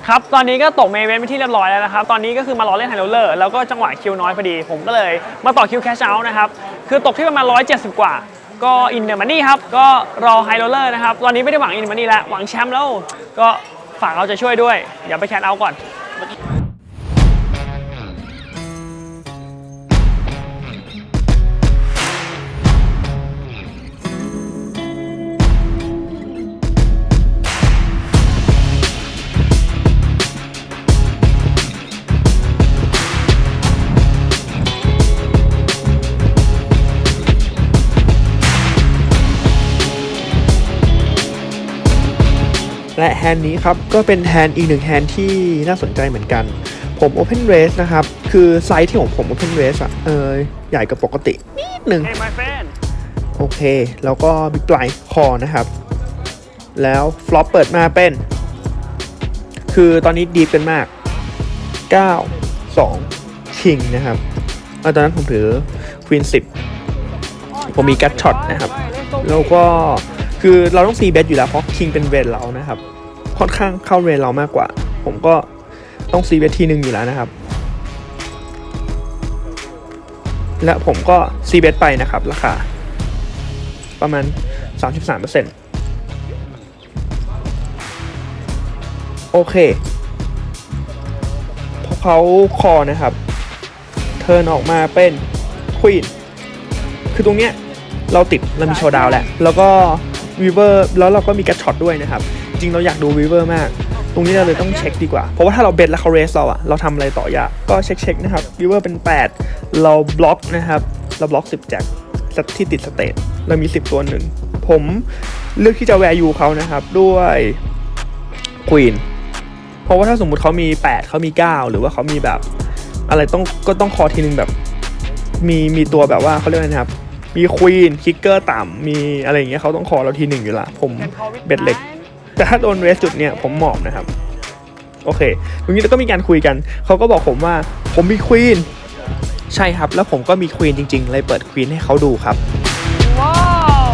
ครับตอนนี้ก็ตกเมเวนไปที่เรียบร้อยแล้วนะครับตอนนี้ก็คือมารอเล่นไฮโรลเลอร์แล้วก็จังหวะคิวน้อยพอดีผมก็เลยมาต่อคิวแคชเอาท์นะครับคือตกที่ประมาณ170กว่าก็อินเดอร์มันนี่ครับก็รอไฮโรลเลอร์นะครับตอนนี้ไม่ได้หวังอินเดอร์มันนี่แล้วหวังแชมป์แล้วก็ฝากเอาใจช่วยด้วยอย่าไปแคชเอาท์ก่อนและแฮนด์นี้ครับก็เป็นแฮนด์อีกหนึ่งแฮนด์ที่น่าสนใจเหมือนกันผม Open Race นะครับคือไซส์ที่ผม Open Race อะใหญ่กว่าปกตินิดหนึ่ง Hey my friend โอเคแล้วก็บิ๊กปลายคอนะครับแล้วฟลอปเปิดมาเป็นคือตอนนี้ดีกันมาก9 2คิงนะครับตอนนั้นผมถือควีน10ผมมีกัตช็อตนะครับแล้วก็คือเราต้องซีเบสอยู่แล้วเพราะคิงเป็นเรนเรานะครับค่อนข้างเข้าเรนเรามากกว่าผมก็ต้องซีเบสทีนึงอยู่แล้วนะครับและผมก็ซีเบสไปนะครับราคาประมาณ 33% โอเคพอเขาคอนะครับเทิร์นออกมาเป็นควีนคือตรงเนี้ยเรามีโชว์ดาวแหละแล้วก็วีเวอร์แล้วเราก็มีกัตช็อตด้วยนะครับจริงเราอยากดูวีเวอร์มากตรงนี้เราเลยต้องเช็คดีกว่าเพราะว่าถ้าเราเบสแล้วเขาเรสเราทำอะไรต่อยากก็เช็คนะครับวีเวอร์เป็น8เราบล็อกนะครับเราบล็อก10แจ็คที่ติดสเตทเรามี10ตัวหนึ่งผมเลือกที่จะแวร์ยูเขานะครับด้วยควีนเพราะว่าถ้าสมมุติเขามี8เขามี9หรือว่าเขามีแบบอะไรก็ต้องคอทีนึงแบบมีตัวแบบว่าเขาเรียกว่านะครับมีควีนคิกเกอร์ต่ำมีอะไรอย่างเงี้ยเขาต้องคอเราทีหนึ่งอยู่ละผมเบ็ดเล็กแต่ถ้าโดนเรสจุดเนี่ยผมหมอบนะครับโอเคตรงนี้เราก็มีการคุยกันเขาก็บอกผมว่าผมมีควีนใช่ครับแล้วผมก็มีควีนจริงๆเลยเปิดควีนให้เขาดูครับว้าว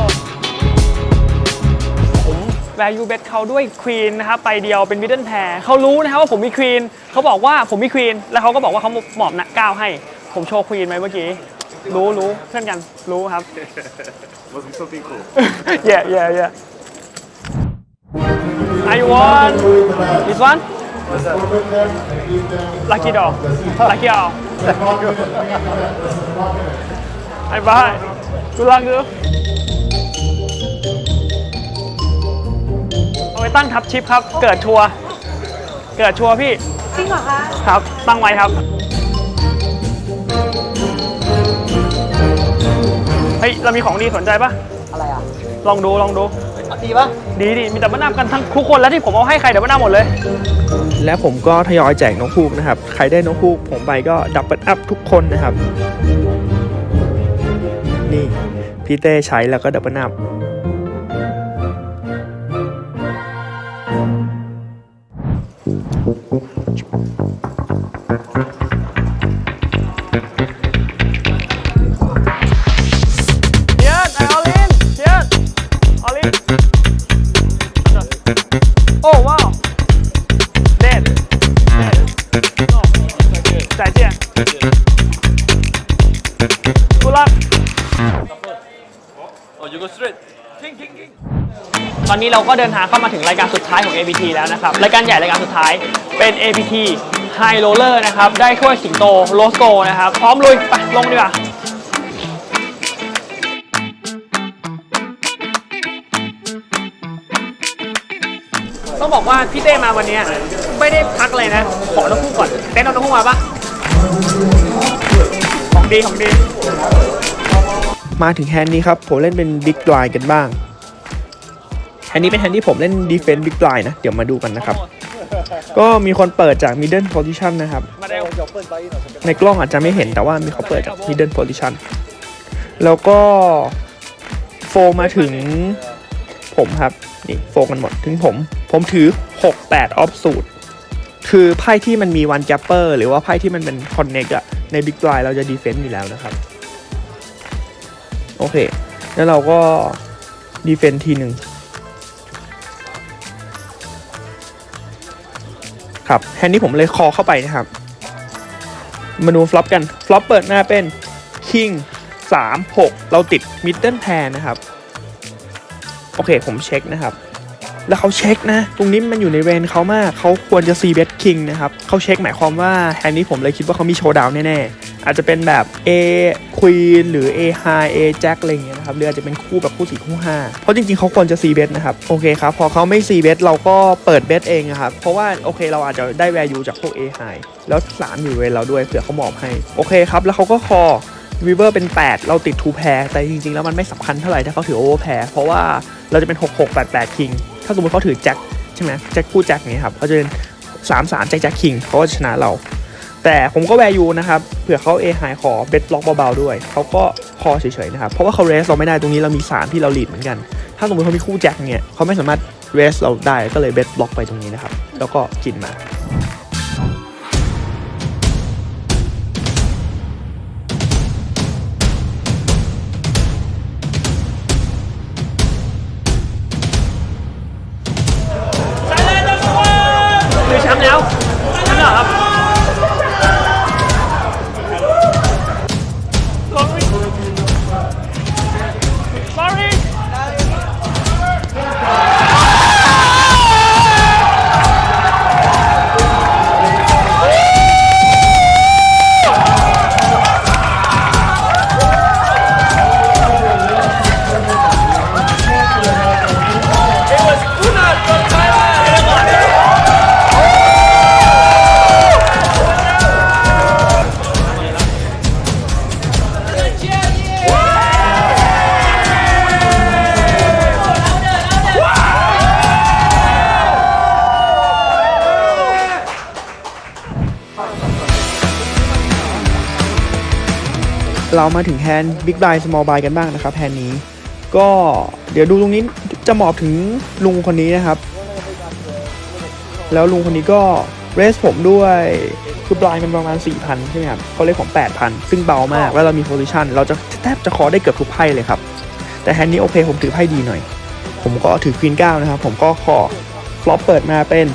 ผมแวร์ยูเบสเขาด้วยควีนนะครับไปเดียวเป็นมิดเดิลแพร์เขารู้นะครับว่าผมมีควีนเขาบอกว่าผมมีควีนแล้วเขาก็บอกว่าเขาหมอบนะ9ให้ผมโชว์ควีนไหมเมื่อกี้รู้เพื่อนกันรู้ครับ Was something cool. yeah I want this one lucky dog lucky dog I buy good luck ดูเอาไปตั้งทับชิปครับเกิดชัวร์พี่จริงเหรอคะครับตั้งไว้ครับเฮ้ยเรามีของดีสนใจปะอะไรอ่ะลองดูดีปะดีมีดับเบิลอัพกันทั้งทุกคนแล้วที่ผมเอาให้ใครดับเบิลอัพหมดเลยและผมก็ทยอยแจกน้องฮูกนะครับใครได้น้องฮูกผมไปก็ดับเบิลอัพทุกคนนะครับนี่พี่เต้ใช้แล้วก็ดับเบิลอัพตอนนี้เราก็เดินทางเข้ามาถึงรายการสุดท้ายของ APT แล้วนะครับรายการใหญ่รายการสุดท้ายเป็น APT High Roller นะครับได้ถ้วยสิงโตโรสโกนะครับพร้อมลุยไปลงดีกว่าต้องบอกว่าพี่เต้มาวันนี้ไม่ได้พักเลยนะขอต้องพูดก่อนเต้นเอาต้องพูดมาปะของดีมาถึงแฮนด์นี้ครับผมเล่นเป็นบิ๊กไลน์กันบ้างแฮนด์นี้เป็นแฮนด์ที่ผมเล่นดีเฟนส์บิ๊กไลน์นะเดี๋ยวมาดูกันนะครับก็มีคนเปิดจาก middle position นะครับในกล้องอาจจะไม่เห็นแต่ว่ามีเขาเปิดจาก middle position แล้วก็โฟมาถึงผมครับนี่โฟกันหมดถึงผมถือ6-8 ออฟสูตรคือไพ่ที่มันมีวันจัปเปอร์หรือว่าไพ่ที่มันเป็นคอนเนคอะในบิ๊กไลน์เราจะดีเฟนส์อยู่แล้วนะครับโอเคแล้วเราก็ดีเฟนส์ทีหนึ่ง ครับแฮนด์นี้ผมเลยคอเข้าไปนะครับมาดูฟลอปกันฟลอปเปิดหน้าเป็น King 3 6เราติด Middle Pair นะครับโอเคผมเช็คนะครับแล้วเขาเช็คนะตรงนี้มันอยู่ในเรนเขามากเขาควรจะ C-bet King นะครับเขาเช็คหมายความว่าแฮนด์นี้ผมเลยคิดว่าเขามีโชว์ดาวน์แน่ๆอาจจะเป็นแบบ A Queen หรือ A High A Jack อะไรอย่างเงี้ยนะครับหรืออาจจะเป็นคู่แบบคู่4คู่5เพราะจริงๆเขาควรจะ C-bet นะครับโอเคครับพอเขาไม่ C-bet เราก็เปิด bet เองครับเพราะว่าโอเคเราอาจจะได้ value จากพวก A High แล้ว3อยู่เรนเราด้วยเผื่อเขามอบให้โอเคครับแล้วเขาก็คอRiver เป็น 8 เราติด 2 pair แต่จริงๆแล้วมันไม่สำคัญเท่าไหร่ถ้าเขาถือ over pair เพราะว่าเราจะเป็น 6 6 8 8 King ถ้าสมมติเขาถือแจ็คใช่ไหมแจ็คคู่แจ็คนี้ครับเขาจะเป็น3 3แจ็คคิงเขาก็ชนะเราแต่ผมก็แวร์ยูนะครับเผื่อเขา A high ขอเบสล็อกเบาๆด้วยเขาก็คอเฉยๆนะครับเพราะว่าเขาเรสเราไม่ได้ตรงนี้เรามี3ที่เราลีดเหมือนกันถ้าสมมติเขามีคู่แจ็คเนี่ยเขาไม่สามารถเรสเราได้ก็เลยเบสล็อกไปตรงนี้นะครับแล้วก็กินมาคือแชมป์แล้วแชมป์แล้วครับ sorry เรามาถึงแฮนด์ Big Blind Small Blind กันบ้างนะครับแฮนด์นี้ก็เดี๋ยวดูตรงนี้จะหมอบถึงลุงคนนี้นะครับแล้วลุงคนนี้ก็เรสผมด้วยคือบลายมันประมาณ 4,000 ใช่ไหมครับเขาเล่นของ 8,000 ซึ่งเบามากแล้วเรามีโพซิชันเราจะแทบจะคอได้เกือบทุกไพ่เลยครับแต่แฮนด์นี้โอเคผมถือไพ่ดีหน่อยผมก็ถือควีน9นะครับผมก็คอฟลอปเปิดมาเป็น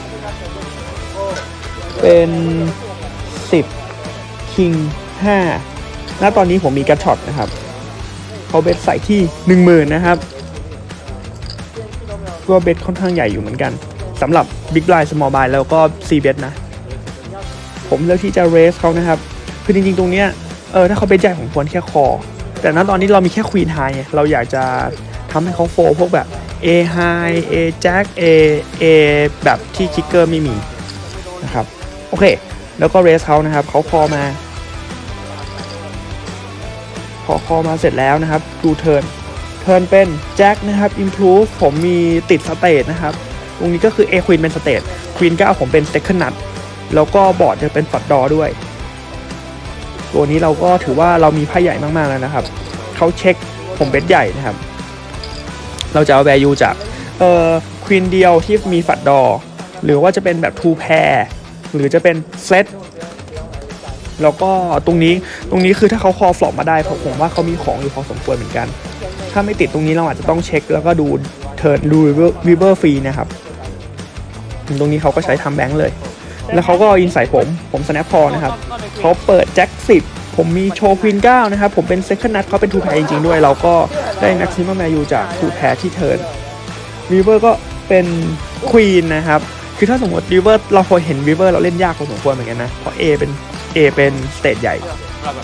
10 King 5ณตอนนี้ผมมีกระช็อตนะครับเขาเบสใส่ที่ 10,000 นะครับก็เบสค่อนข้างใหญ่อยู่เหมือนกันสำหรับ Big Blind Small Blind แล้วก็ C bet นะผมเลือกที่จะเรสเขานะครับคือจริงๆตรงเนี้ยถ้าเขาเบสใหญ่ผมควรแค่คอแต่ณตอนนี้เรามีแค่ Queen High ไงเราอยากจะทำให้เขาโฟพวกแบบ A High A Jack A แบบที่คิกเกอร์ไม่มีนะครับโอเคแล้วก็เรสเขานะครับเขาคอมาพอคอมาเสร็จแล้วนะครับดูเทิร์นเป็นแจ็คนะครับ improve ผมมีติดสเตทนะครับตรงนี้ก็คือ A Queen เป็นสเตท Queen 9ผมเป็น second nut แล้วก็บอร์ดจะเป็นฝัดดอด้วยตัวนี้เราก็ถือว่าเรามีไพ่ใหญ่มากๆแล้วนะครับเขาเช็คผมเบสใหญ่นะครับเราจะเอา value จากQueen เดียวที่มีฝัดดอหรือว่าจะเป็นแบบ two pair หรือจะเป็นเซตแล้วก็ตรงนี้คือถ้าเขาคอฟลอปมาได้ผมว่าเขามีของอยู่พอสมควรเหมือนกันถ้าไม่ติดตรงนี้เราอาจจะต้องเช็คแล้วก็ดูเทิร์นดูริเวอร์ฟรีนะครับตรงนี้เขาก็ใช้ทำแบงค์เลยแล้วเขาก็อินใส่ผมสแนปพอนะครับเขาเปิดแจ็ค10ผมมีโชว์ควีน9นะครับผมเป็นเซคันด์นัทเขาเป็นทูแพร์จริงๆด้วยเราก็ได้แม็กซิมัมแวลูจากทูแพร์ที่เทิร์นริเวอร์ก็เป็นควีนนะครับคือถ้าสมมติริเวอร์เราพอเห็นริเวอร์เราเล่นยากพอสมควรเหมือนกันนะเพราะ A เป็นสเตจใหญ่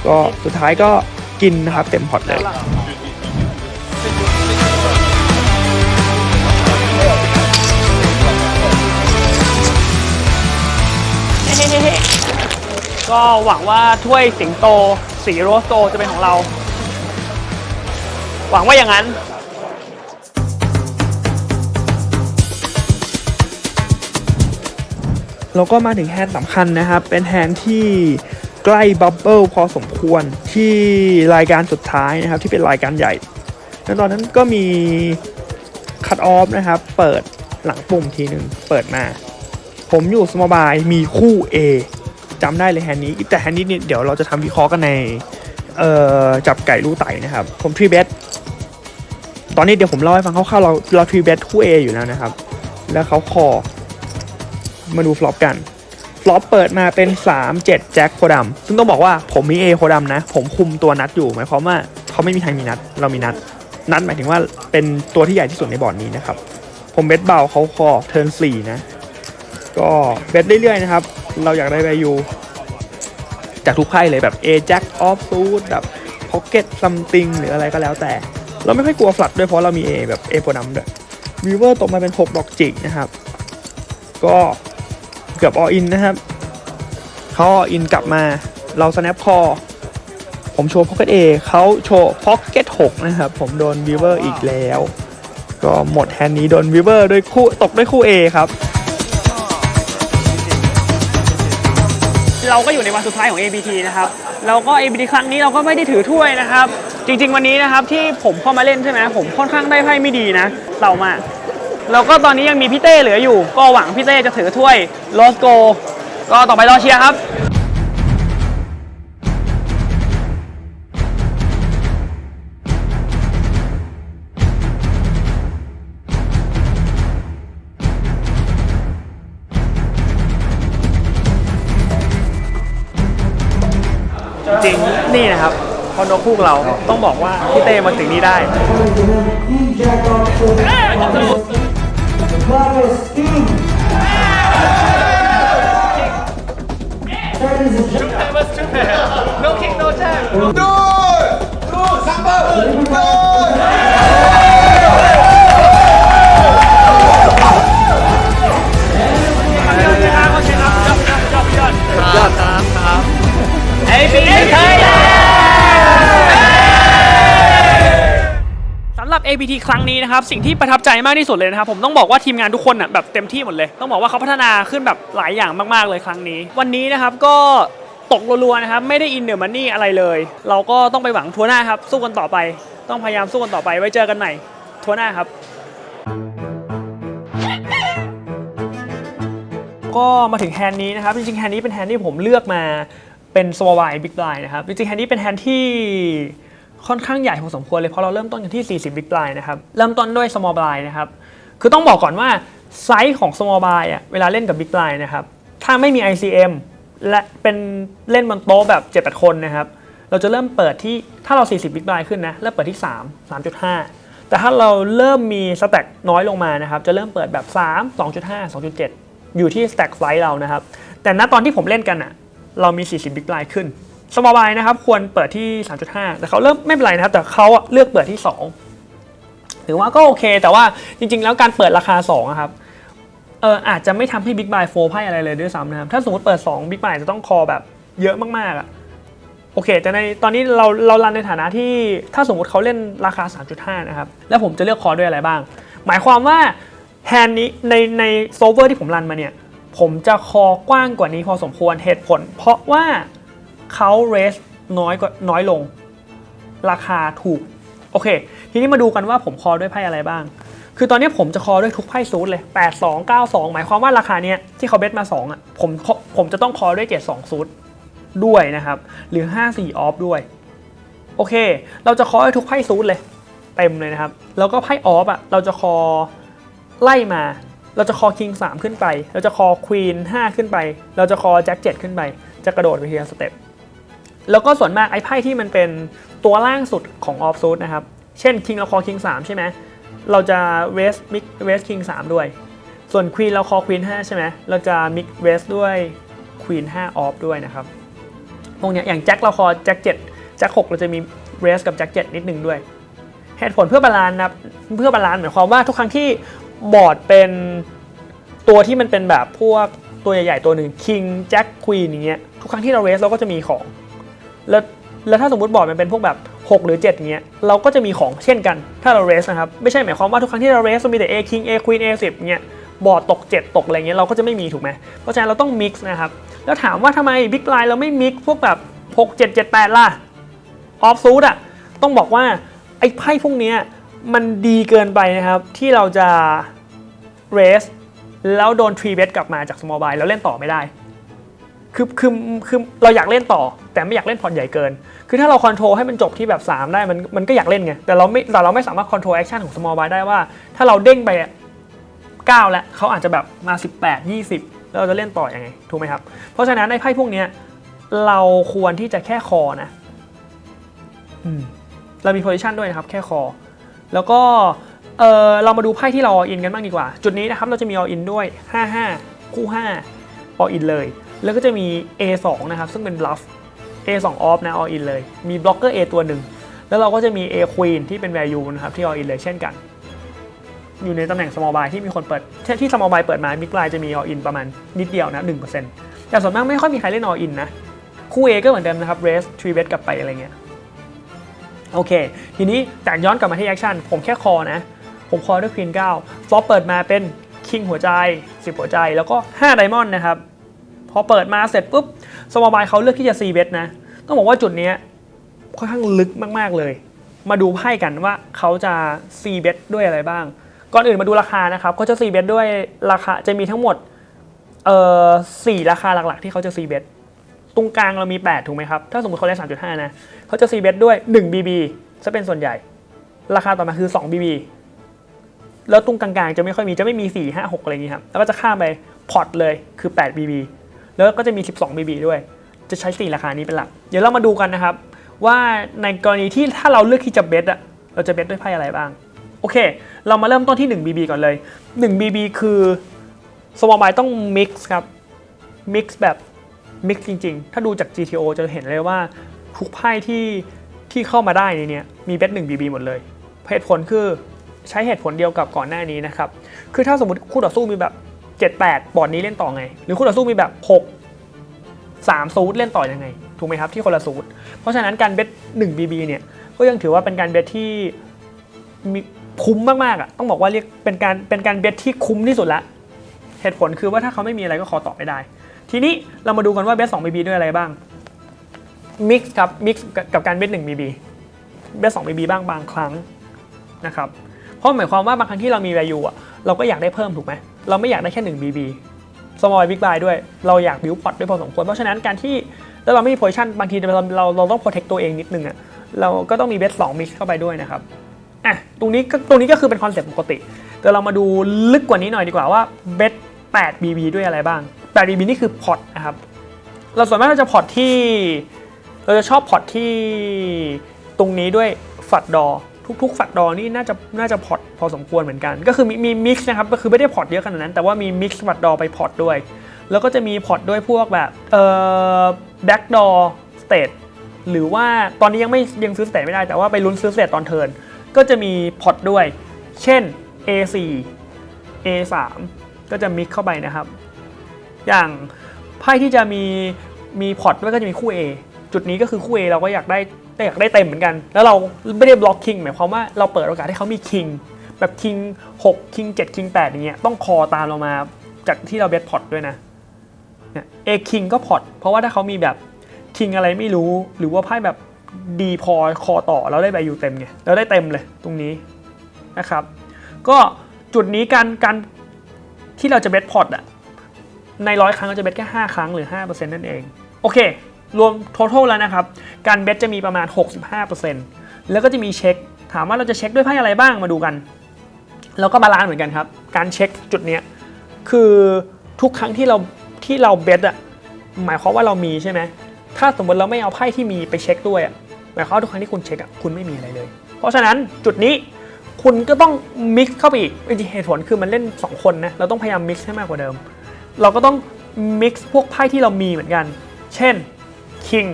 ก็สุดท้ายก็กินนะครับเต็มพอร์ตเลยก็หวังว่าถ้วยสิงโตสีโรสโตจะเป็นของเราหวังว่าอย่างนั้นเราก็มาถึงแฮนด์สำคัญนะครับเป็นแฮนด์ที่ใกล้บับเบิลพอสมควรที่รายการสุดท้ายนะครับที่เป็นรายการใหญ่แล้วตอนนั้นก็มีคัตออฟนะครับเปิดหลังปุ่มทีหนึ่งเปิดมาผมอยู่สมบายมีคู่ A จำได้เลยแฮนด์นี้แต่แฮนด์นี้เนี่ยเดี๋ยวเราจะทำวิเคราะห์กันในจับไก่ลูกไต่นะครับผมทรีเบสตอนนี้เดี๋ยวผมเล่าให้ฟังคร่าวๆเราทรีเบสคู่ A อยู่แล้วนะครับแล้วเขาคอมาดูฟลอปกัน ล็อปเปิดมาเป็น3-7แจ็คโคดำซึ่งต้องบอกว่าผมมี A โคดำนะผมคุมตัวนัดอยู่หมายความว่าเขาไม่มีทางมีนัดเรามีนัดหมายถึงว่าเป็นตัวที่ใหญ่ที่สุดในบอร์ดนี้นะครับผมเบสเบาเขาคอเทิร์น4นะก็เบสเรื่อยๆนะครับเราอยากได้ value จากทุกไพ่เลยแบบ A Jack off suit แบบ pocket something หรืออะไรก็แล้วแต่เราไม่ค่อยกลัวฟลัดด้วยเพราะเรามี A แบบ A โพดัมด้วยวีเวอร์ตกมาเป็น6ดอกจิกนะครับก็เกือบ all in นะครับเขา all in กลับมาเรา snap call ผมโชว์ pocket A เขาโชว์ pocket 6นะครับผมโดนวีเวอร์อีกแล้วก็หมดแฮนด์นี้โดนวีเวอร์ด้วยคู่ตกด้วยคู่ A ครับเราก็อยู่ในวันสุดท้ายของ ABT นะครับแล้วก็ ABT ครั้งนี้เราก็ไม่ได้ถือถ้วยนะครับจริงๆวันนี้นะครับที่ผมเข้ามาเล่นใช่ไหมผมค่อนข้างได้ไพ่ไม่ดีนะเต่ามากแล้วก็ตอนนี้ยังมีพี่เต้เหลืออยู่ก็หวังพี่เต้จะถือถ้วยโลสโกก็ต่อไปรอเชียร์ครับจริงนี่นะครับพอนกคู่เราต้องบอกว่าพี่เต้มาถึงนี้ได้No kick, no tag. ABT ครั้งนี้นะครับสิ่งที่ประทับใจมากที่สุดเลยนะครับผมต้องบอกว่าทีมงานทุกคนแบบเต็มที่หมดเลยต้องบอกว่าเขาพัฒนาขึ้นแบบหลายอย่างมากๆเลยครั้งนี้วันนี้นะครับก็ตกรัวๆนะครับไม่ได้อินเดอร์มันนี่อะไรเลยเราก็ต้องไปหวังทัวร์หน้าครับสู้กันต่อไปต้องพยายามสู้กันต่อไปไว้เจอกันใหม่ทัวร์หน้าครับก็มาถึงแฮนด์นี้นะครับจริงๆแฮนด์นี้เป็นแฮนด์ที่ผมเลือกมาเป็น small blind big blind นะครับจริงๆแฮนด์นี้เป็นแฮนด์ที่ค่อนข้างใหญ่พอสมควรเลยเพราะเราเริ่มต้นกันที่40 big blind นะครับเริ่มต้นด้วย small blind นะครับคือต้องบอกก่อนว่าไซส์ของ small blind เวลาเล่นกับ big blind นะครับถ้าไม่มี ICM และเป็นเล่นบนโต๊ะแบบ 7-8 คนนะครับเราจะเริ่มเปิดที่ถ้าเรา40 big blind ขึ้นนะเริ่มเปิดที่ 3.5 แต่ถ้าเราเริ่มมีสแต็กน้อยลงมานะครับจะเริ่มเปิดแบบ 3 2.5 2.7 อยู่ที่สแต็กไซส์เรานะครับแต่ณตอนที่ผมเล่นกันเรามี40 big blind ขึ้นsmall blind นะครับควรเปิดที่ 3.5 แต่เขาเริ่มไม่เป็นไรนะครับแต่เขาเลือกเปิดที่2ถือว่าก็โอเคแต่ว่าจริงๆแล้วการเปิดราคา2ครับอาจจะไม่ทำให้ big blind 4ไพ่อะไรเลยด้วยซ้ำนะครับถ้าสมมติเปิด2 big blind จะต้องคอแบบเยอะมากๆโอเคแต่ในตอนนี้เรารันในฐานะที่ถ้าสมมติเขาเล่นราคา 3.5 นะครับแล้วผมจะเลือกคอด้วยอะไรบ้างหมายความว่าแฮนด์นี้ในโซเวอร์ที่ผมรันมาเนี่ยผมจะคอกว้างกว่านี้พอสมควรเหตุผลเพราะว่าเขาเรสน้อยลงราคาถูกโอเคทีนี้มาดูกันว่าผมคอด้วยไพ่อะไรบ้างคือตอนนี้ผมจะคอด้วยทุกไพ่ซูทเลย8-2 9-2หมายความว่าราคาเนี้ยที่เขาเบสมา2ผมจะต้องคอด้วย7-2ซูทด้วยนะครับหรือ5-4ออฟด้วยโอเคเราจะคอด้วยทุกไพ่ซูทเลยเต็มเลยนะครับแล้วก็ไพ่ออฟเราจะคอไล่มาเราจะคอคิง3ขึ้นไปเราจะคอควีน5ขึ้นไปเราจะคอแจ็ค7ขึ้นไปจะกระโดดไปทีละสเต็ปแล้วก็ส่วนมากไอ้ไพ่ที่มันเป็นตัวล่างสุดของออฟซูทนะครับเช่นคิงเราคอคิง3ใช่ไหมเราจะเวสคิง3ด้วยส่วนควีนเราคอควีน5ใช่ไหมเราจะมิกเวสด้วยควีน5ออฟด้วยนะครับพวกนี้อย่างแจ็คเราคอแจ็ค7แจ็ค6เราจะมีเวสกับแจ็ค7นิดนึงด้วยเหตุผลเพื่อบาลานซ์นะเพื่อบาลานซ์หมายความว่าทุกครั้งที่บอร์ดเป็นตัวที่มันเป็นแบบพวกตัวใหญ่ๆตัวหนึ่งคิงแจ็คควีนอย่างเงี้ยทุกครั้งที่เราเรสเราก็จะมีของแล้วถ้าสมมติบอร์ดมันเป็นพวกแบบ6หรือ7อย่างเงี้ยเราก็จะมีของเช่นกันถ้าเราเรสนะครับไม่ใช่หมายความว่าทุกครั้งที่เราเรสเรามีแต่ A King A Queen A 10เงี้ยบอร์ดตก7ตกอะไรเงี้ยเราก็จะไม่มีถูกไหมเพราะฉะนั้นเราต้องมิกซ์นะครับแล้วถามว่าทำไมบิ๊กไลน์เราไม่มิกซ์พวกแบบ6 7 7 8ล่ะออฟซูทต้องบอกว่าไอ้ไพ่พวกนี้มันดีเกินไปนะครับที่เราจะเรสแล้วโดนทรีเบสกลับมาจาก small blind แล้วเล่นต่อไม่ได้คือเราอยากเล่นต่อแต่ไม่อยากเล่นพอร์ตใหญ่เกินคือถ้าเราคอนโทรลให้มันจบที่แบบ3ได้มันก็อยากเล่นไงแต่เราไม่สามารถคอนโทรลแอคชั่นของ small blind ได้ว่าถ้าเราเด้งไป9แล้วเขาอาจจะแบบมา18 20 แล้วเราจะเล่นต่อยังไงถูกไหมครับเพราะฉะนั้นในไพ่พวกนี้เราควรที่จะแค่คอนะเรามีโพซิชันด้วยนะครับแค่คอแล้วก็เรามาดูไพ่ที่เราอินกันบ้างดีกว่าจุดนี้นะครับเราจะมี all in ด้วย55คู่5 all in เลยแล้วก็จะมี A2 นะครับซึ่งเป็น bluff A2 off นะ all in เลยมี blocker A ตัวหนึ่งแล้วเราก็จะมี A queen ที่เป็น value นะครับที่ all in เลยเช่นกันอยู่ในตำแหน่ง small buy ที่มีคนเปิดที่ small buy เปิดมา mid buy จะมี all in ประมาณนิดเดียวนะ 1% แต่ส่วนมากไม่ค่อยมีใครเล่น all in นะคู่ A ก็เหมือนเดิมนะครับ raise 3 bet กลับไปอะไรเงี้ยโอเคทีนี้จากย้อนกลับมาที่ action ผมแค่คอนะผมคอด้วย queen 9 flop เปิดมาเป็น king หัวใจ10หัวใจแล้วก็5 diamond นะครับพอเปิดมาเสร็จปุ๊บ small buy เขาเลือกที่จะ c bet นะต้องบอกว่าจุดนี้ค่อนข้างลึกมากๆเลยมาดูไพ่กันว่าเขาจะ c bet ด้วยอะไรบ้างก่อนอื่นมาดูราคานะครับเขาจะ c bet ด้วยราคาจะมีทั้งหมด4ราคาหลักๆที่เขาจะ c bet ตรงกลางเรามี8ถูกไหมครับถ้าสมมติเขาเล่น 3.5 นะเขาจะ c bet ด้วย1 bb จะเป็นส่วนใหญ่ราคาต่อมาคือ2 bb แล้วตรงกลางๆจะไม่ค่อยมีจะไม่มี4 5 6อะไรอย่างนี้ครับแล้วก็จะข้ามไปพอร์ตเลยคือ8 bb แล้วก็จะมี12 bb ด้วยจะใช้4ราคานี้เป็นหลักเดี๋ยวเรามาดูกันนะครับว่าในกรณีที่ถ้าเราเลือกที่จะเบทอะเราจะเบทด้วยไพ่อะไรบ้างโอเคเรามาเริ่มต้นที่1 bb ก่อนเลย1 bb คือ small buy ต้อง mix ครับ mix แบบ mix จริงๆถ้าดูจาก GTO จะเห็นเลยว่าทุกไพ่ที่เข้ามาได้ในนี้มีเบท1 bb หมดเลยเหตุผลคือใช้เหตุผลเดียวกับก่อนหน้านี้นะครับคือถ้าสมมติคู่ต่อสู้มีแบบ7-8 บอร์ดนี้เล่นต่อไงหรือคู่ต่อสู้มีแบบ6-3 ซูทเล่นต่อยังไงถูกไหมครับที่คนละซูทเพราะฉะนั้นการเบท1 bb เนี่ยก็ยังถือว่าเป็นการเบทที่มีคุ้มมากๆอ่ะต้องบอกว่าเรียกเป็นการเบทที่คุ้มที่สุดละเหตุผลคือว่าถ้าเขาไม่มีอะไรก็ขอต่อไม่ได้ทีนี้เรามาดูกันว่าเบท2 bb ด้วยอะไรบ้างมิกซ์ครับมิกซ์กับการเบท1 bb เบท2 bb บ้างบางครั้งนะครับเพราะหมายความว่าบางครั้งที่เรามี value อ่ะเราก็อยากได้เพิ่มถูกไหมเราไม่อยากได้แค่1 bb small big buy ด้วยเราอยาก build pot ด้วยพอสมควรเพราะฉะนั้นการที่แล้วเราไม่มี position บางทีเราต้อง protect ตัวเองนิดนึงอ่ะเราก็ต้องมี bet 2 mix เข้าไปด้วยนะครับตรงนี้ก็คือเป็นคอนเซ็ปต์ปกติแต่เรามาดูลึกกว่านี้หน่อยดีกว่าว่า bet 8 bb ด้วยอะไรบ้าง8 bb นี่คือ pot นะครับเราส่วนมากเราจะ pot ที่เราจะชอบ pot ที่ตรงนี้ด้วยฝัดดอทุกฝัดดอนี่น่าจะพอร์ตพอสมควรเหมือนกันก็คือมีมิกซ์นะครับก็คือไม่ได้พอร์ตเยอะขนาดนั้นแต่ว่ามีมิกซ์ฝัดดอไปพอร์ตด้วยแล้วก็จะมีพอร์ตด้วยพวกแบบแบ็กดอสเตทหรือว่าตอนนี้ยังซื้อสเตทไม่ได้แต่ว่าไปลุ้นซื้อสเตทตอนเทิร์นก็จะมีพอร์ตด้วยเช่น A4 A3 ก็จะมิกซ์เข้าไปนะครับอย่างไพ่ที่จะมีพอร์ตด้วยก็จะมีคู่ A จุดนี้ก็คือคู่ A เราก็อยากได้เต็มเหมือนกันแล้วเราไม่ได้บล็อกคิงหมายความว่าเราเปิดโอกาสให้เขามีคิงแบบคิง6คิง7คิง8อย่างเงี้ยต้องคอตามเรามาจากที่เราเบสพอร์ตด้วยนะเนี่ยเอคิงก็พอร์ตเพราะว่าถ้าเขามีแบบคิงอะไรไม่รู้หรือว่าไพ่แบบดีพอคอต่อเราได้ใบอยู่เต็มไงเราได้เต็มเลยตรงนี้นะครับก็จุดนี้การที่เราจะเบสพอร์ตอะใน100 ครั้งเราจะเบสแค่5 ครั้งหรือ 5% นั่นเองโอเครวม total แล้วนะครับการเบทจะมีประมาณ 65% แล้วก็จะมีเช็คถามว่าเราจะเช็คด้วยไพ่อะไรบ้างมาดูกันแล้วก็บาลานซ์เหมือนกันครับการเช็คจุดนี้คือทุกครั้งที่เราเบทอ่ะหมายความว่าเรามีใช่ไหมถ้าสมมติเราไม่เอาไพ่ที่มีไปเช็คด้วยอ่ะหมายความว่าทุกครั้งที่คุณเช็คอ่ะคุณไม่มีอะไรเลยเพราะฉะนั้นจุดนี้คุณก็ต้องมิกซ์เข้าไปอีกเหตุผลคือมันเล่น2 คนนะเราต้องพยายามมิกซ์ให้มากกว่าเดิมเราก็ต้องมิกซ์พวกไพ่ที่เรามีเหมือนกันเช่นคิง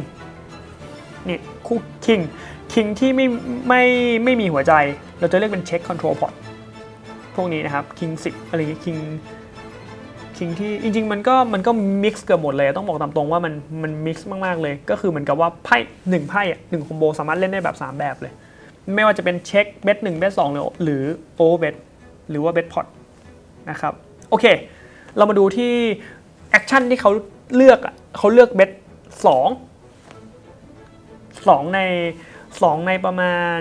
นี่คู่คิงที่ไม่มีหัวใจเราจะเรียกเป็นเช็คคอนโทรลพอร์ตพวกนี้นะครับคิง10อะไรคิงที่จริงๆมันก็มิกซ์เกือบหมดเลยต้องบอกตามตรงว่ามันมิกซ์มากๆเลยก็คือเหมือนกับว่าไพ่1ไพ่1คอมโบสามารถเล่นได้แบบ3แบบเลยไม่ว่าจะเป็นเช็คเบท1เบท2หรือโอเวอร์เบทหรือว่าเบทพอร์ตนะครับโอเคเรามาดูที่แอคชั่นที่เขาเลือกเบท2ในประมาณ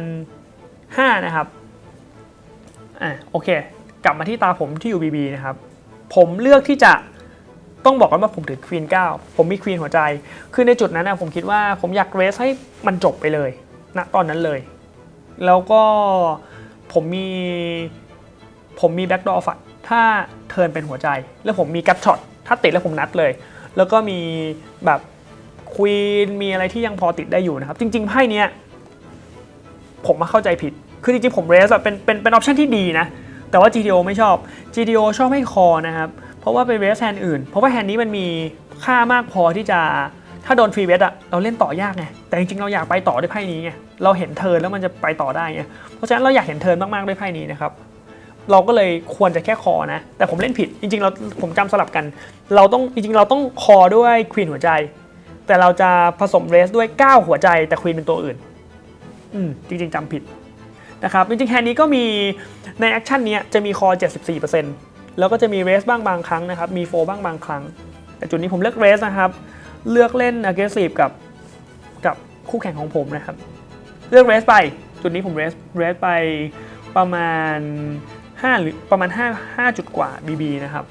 5นะครับโอเคกลับมาที่ตาผมที่อยู่ BB นะครับผมเลือกที่จะต้องบอกกันว่าผมถือควีน9ผมมีควีนหัวใจคือในจุดนั้นนะผมคิดว่าผมอยากเรสให้มันจบไปเลยณตอนนั้นเลยแล้วก็ผมมีแบ็กดอร์ฝัดถ้าเทิร์นเป็นหัวใจแล้วผมมีกัตช็อต ถ้าติดแล้วผมนัดเลย แล้วก็มีแบบควีนมีอะไรที่ยังพอติดได้อยู่นะครับจริงๆไพ่เนี้ยผมมาเข้าใจผิดคือจริงๆผมเรสเป็นออปชันที่ดีนะแต่ว่า GTO ไม่ชอบ GTO ชอบให้คอนะครับเพราะว่าเป็นเรสแฮนด์อื่นเพราะว่าแฮนด์นี้มันมีค่ามากพอที่จะถ้าโดนฟรีเวทอะเราเล่นต่อยากไงแต่จริงๆเราอยากไปต่อด้วยไพ่นี้ไงเราเห็นเทิร์นแล้วมันจะไปต่อได้ไงเพราะฉะนั้นเราอยากเห็นเทิร์นมากๆด้วยไพ่นี้นะครับเราก็เลยควรจะแค่คอนะแต่ผมเล่นผิดจริงๆผมจำสลับกันเราต้องคอด้วยควีนหัวใจแต่เราจะผสมเรสด้วย9หัวใจแต่ควีนเป็นตัวอื่นจริงๆจำผิดนะครับจริงๆแฮนด์นี้ก็มีในแอคชั่นนี้จะมีคอ 74% แล้วก็จะมีเรสบ้างบางครั้งนะครับมีโฟบ้างบางครั้งแต่จุดนี้ผมเลือกเรสนะครับเลือกเล่น aggressive กับคู่แข่งของผมนะครับเลือกเรสไปจุดนี้ผมเรสไปประมาณ5หรือประมาณ5จุดกว่า BB นะครับ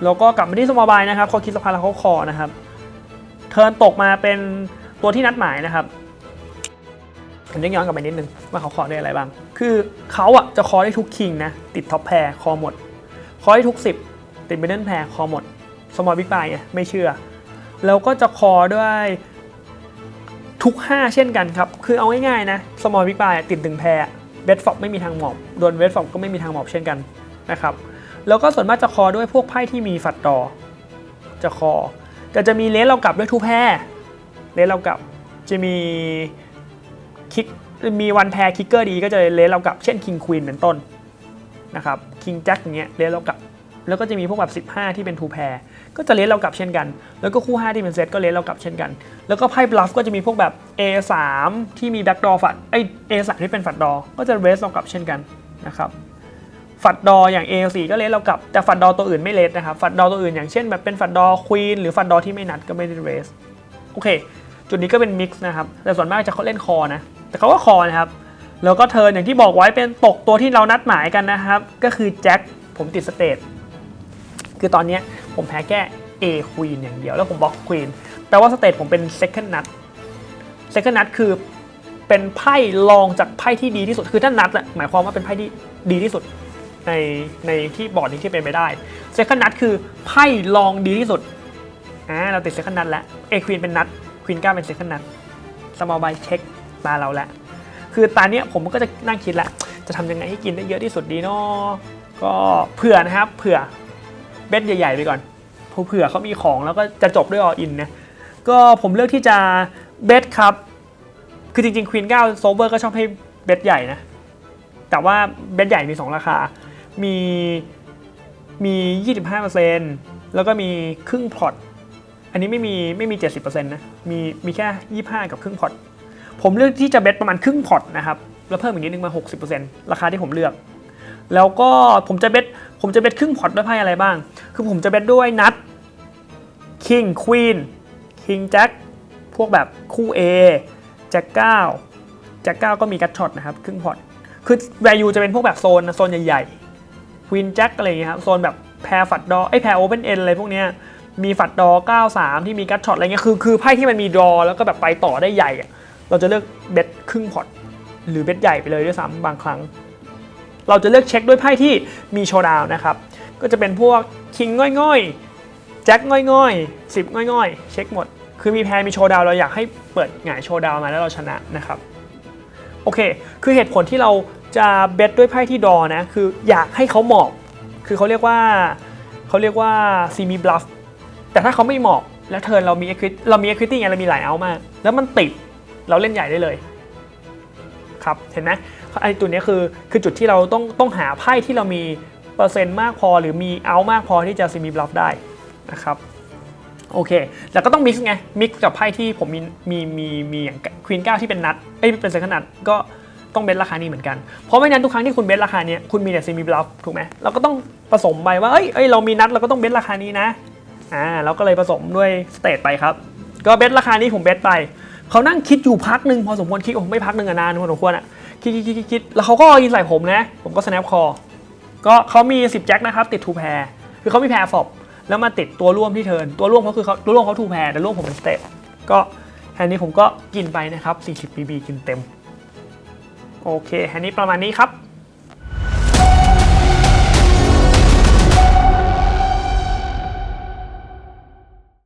แล้วก็กลับมาที่สมอลบายนะครับเขาคิดสะพานแล้วเขาคอนะครับเทิร์นตกมาเป็นตัวที่นัดหมายนะครับผมย้อนกลับไปนิดนึงว่าเขาคอได้อะไรบ้างคือเขาอ่ะจะคอได้ทุกคิงนะติดท็อปแพร์คอหมดคอได้ทุก10ติดมิดเดิลแพร์คอหมดสมอลบิ๊กไบไงไม่เชื่อแล้วก็จะคอด้วยทุก5เช่นกันครับคือเอาง่ายๆนะสมอลบิ๊กไบติดถึงแพร์เบสฟอปไม่มีทางหมอบโดนเบสฟอปก็ไม่มีทางหมอบเช่นกันนะครับแล้วก็ส่วนมากจะคอด้วยพวกไพ่ที่มีฝัดดอจะคอแต่จะมีเลสเรากลับด้วยทูแพร์เลสเรากลับจะมีคิกมีวันแพร์คิกเกอร์ดีก็จะเลสเรากลับเช่นคิงควีนเป็นต้นนะครับคิงแจ็คอย่างเงี้ยเลสเรากลับแล้วก็จะมีพวกแบบ15ที่เป็นทูแพร์ก็จะเลสเรากลับเช่นกันแล้วก็คู่5ที่เป็นเซตก็เลสเรากลับเช่นกันแล้วก็ไพ่บลัฟก็จะมีพวกแบบ A3 ที่มีแบ็กดอฝัดA3 ที่เป็นฝัดดอก็จะเรสเรากลับเช่นกันนะครับฝัดดออย่าง A4 ก็เลสเรากลับแต่ฝัดดอตัวอื่นไม่เลสนะครับฝัดดอตัวอื่นอย่างเช่นแบบเป็นฝัดดอควีนหรือฝัดดอที่ไม่นัดก็ไม่ได้เรสโอเคจุดนี้ก็เป็นมิกซ์นะครับแต่ส่วนมากจะเขาเล่นคอนะแต่เขาก็คอนะครับแล้วก็เทิร์นอย่างที่บอกไว้เป็นตกตัวที่เรานัดหมายกันนะครับก็คือแจ็คผมติดสเตทคือตอนนี้ผมแพ้แค่ A Queen อย่างเดียวแล้วผมบล็อก Queen แปลว่าสเตทผมเป็น Second Nut Second Nut คือเป็นไพ่รองจากไพ่ที่ดีที่สุดคือถ้านัดอะหมายความว่าเป็นไพ่ที่ดีที่สุดในที่บอร์ดนี้ที่เป็นไปได้ Second Nut คือไพ่รองดีที่สุดเราติด Second Nut แล้ว A Queen เป็นนัด Queen 9เป็น Second Nut Small Buy เช็คตาเราแหละคือตาเนี้ยผมก็จะนั่งคิดแหละจะทำยังไงให้กินได้เยอะที่สุดดีเนาะก็เผื่อนะครับเผื่อเบ็ดใหญ่ๆไปก่อนเผื่อเขามีของแล้วก็จะจบด้วยออลอินนะก็ผมเลือกที่จะเบ็ดครับคือจริงๆ Queen 9 Sober ก็ชอบให้เบ็ดใหญ่นะแต่ว่าเบ็ดใหญ่มี2ราคามี 25% แล้วก็มีครึ่งพอร์ตอันนี้ไม่มี 70% นะมีแค่25กับครึ่งพอร์ตผมเลือกที่จะเบ็ดประมาณครึ่งพอร์ตนะครับแล้วเพิ่มอีกนิดนึงมา 60% ราคาที่ผมเลือกแล้วก็ผมจะเบ็ดครึ่งพอร์ตด้วยไพ่อะไรบ้างคือผมจะเบ็ดด้วยนัดคิงควีนคิงแจ็คพวกแบบคู่ A แจ็ค9ก็มีกัตช็อตนะครับครึ่งพอร์ตคือ value จะเป็นพวกแบบโซนใหญ่ๆควีนแจ็คอะไรอย่างเงี้ยครับโซนแบบแพร์ฝัดดอแพร์โอเพ่นเอ็นอะไรพวกเนี้ยมีฝัดดอ93ที่มีกัตช็อตอะไรเงี้ยคือไพ่ที่มันมีดรอแล้วก็แบบไปต่อได้ใหญ่เราจะเลือกเบ็ดครึ่งพอร์ตหรือเบ็ดใหญ่ไปเลยด้วยซ้ำบางครั้งเราจะเลือกเช็คด้วยไพ่ที่มีโชว์ดาวนะครับก็จะเป็นพวกคิงง่อยๆแจ็คง่อยๆ10ง่อยๆเช็คหมดคือมีแพร์มีโชว์ดาวเราอยากให้เปิดหงายโชว์ดาวมาแล้วเราชนะนะครับโอเคคือเหตุผลที่เราจะเบ็ดด้วยไพ่ที่ดอนะคืออยากให้เขาหมอบคือเขาเรียกว่าซีมีบลัฟแต่ถ้าเขาไม่หมอบแล้วเทิร์นเรามี equity ไงเรามีหลายเอามากแล้วมันติดเราเล่นใหญ่ได้เลยครับเห็นไหมไอ้ตัวนี้คือจุดที่เราต้องหาไพ่ที่เรามีเปอร์เซ็นต์มากพอหรือมีเอามากพอที่จะซีมีบลัฟได้นะครับโอเคแล้วก็ต้องมิกซ์ไงมิกซ์กับไพ่ที่ผมมีอย่างควีน9ที่เป็นนัดเป็นเซคันด์นัดก็ต้องเบสราคานี้เหมือนกันเพราะไม่นั้นทุกครั้งที่คุณเบสราคานี้คุณมีแต่ซีมีบลัฟถูกไหมเราก็ต้องผสมไปว่าเอ้ยเรามีนัดเราก็ต้องเบสราคานี้นะเราก็เลยผสมด้วยสเตทไปครับก็เบสราคานี้ผมเบสไปเขานั่งคิดอยู่พักหนึ่งพอสมควรคิดไม่พักหนึ่งนานพอสมควรคิดแล้วเขาก็ยิงใส่ผมนะผมก็ snap call ก็เขามี10แจ็คนะครับติดทูแพร์คือเขามีแพร์ฟอบแล้วมาติดตัวร่วมที่เทิร์นตัวร่วมเขาคือตัวร่วมเขาทูแพร์แต่ร่วมผมเป็นสเตทก็แฮนด์นี้ผมก็กินไปนะครับ40 BB กินเต็มโอเคแฮนด์นี้ประมาณนี้ครับ